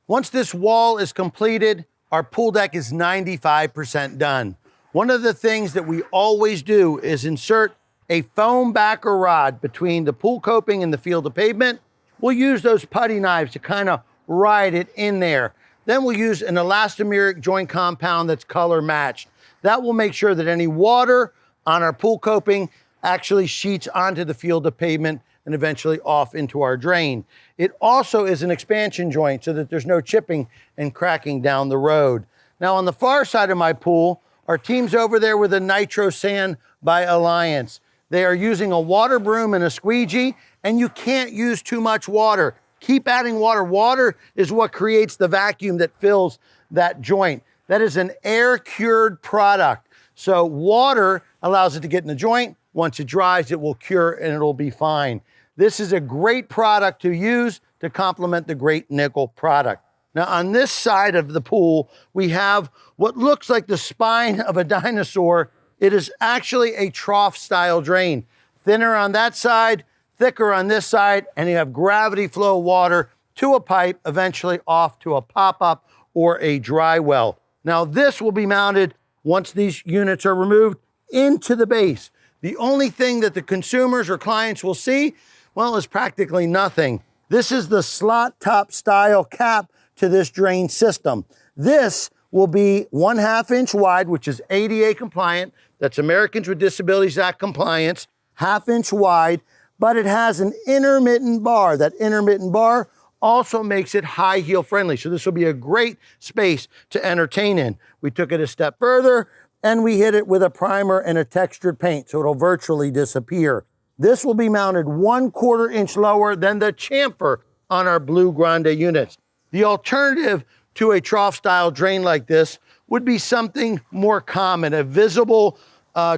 Once this wall is completed, our pool deck is 95% done. One of the things that we always do is insert a foam backer rod between the pool coping and the field of pavement. We'll use those putty knives to kind of ride it in there. Then we'll use an elastomeric joint compound that's color matched. That will make sure that any water on our pool coping actually sheets onto the field of pavement and eventually off into our drain. It also is an expansion joint so that there's no chipping and cracking down the road. Now on the far side of my pool, our team's over there with a Nitro Sand by Alliance. They are using a water broom and a squeegee, and you can't use too much water. Keep adding water. Water is what creates the vacuum that fills that joint. That is an air-cured product. So water allows it to get in the joint. Once it dries, it will cure and it'll be fine. This is a great product to use to complement the Grate nickel product. Now on this side of the pool, we have what looks like the spine of a dinosaur. It is actually a trough style drain. Thinner on that side, thicker on this side, and you have gravity flow water to a pipe, eventually off to a pop-up or a dry well. Now this will be mounted once these units are removed into the base. The only thing that the consumers or clients will see, well, is practically nothing. This is the slot top style cap to this drain system. This will be 1/2 inch wide, which is ADA compliant. That's Americans with Disabilities Act compliance, 1/2 inch wide, but it has an intermittent bar. That intermittent bar also makes it high heel friendly. So this will be a great space to entertain in. We took it a step further and we hit it with a primer and a textured paint, so it'll virtually disappear. This will be mounted 1/4 inch lower than the chamfer on our Blu Grande units. The alternative to a trough style drain like this would be something more common, a visible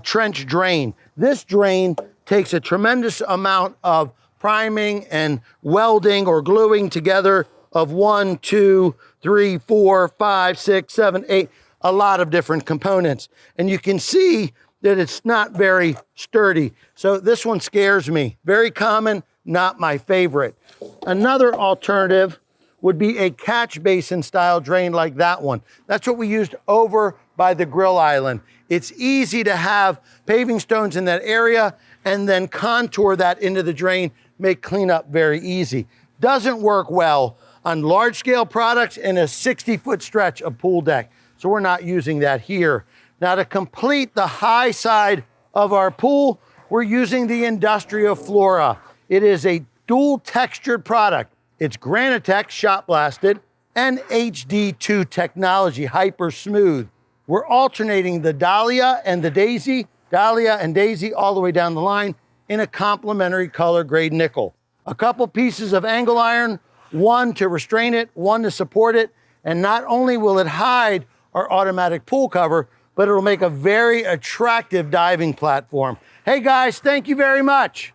trench drain. This drain takes a tremendous amount of priming and welding or gluing together of 1, 2, 3, 4, 5, 6, 7, 8, a lot of different components. And you can see that it's not very sturdy. So this one scares me. Very common, not my favorite. Another alternative would be a catch basin style drain like that one. That's what we used over by the grill island. It's easy to have paving stones in that area and then contour that into the drain, make cleanup very easy. Doesn't work well on large scale products in a 60-foot stretch of pool deck. So we're not using that here. Now to complete the high side of our pool, we're using the Industrial Flora. It is a dual textured product. It's Granitex shot blasted and HD2 technology, hyper smooth. We're alternating the Dahlia and the Daisy, Dahlia and Daisy all the way down the line in a complementary color grade nickel. A couple pieces of angle iron, one to restrain it, one to support it. And not only will it hide our automatic pool cover, but it'll make a very attractive diving platform. Hey guys, thank you very much.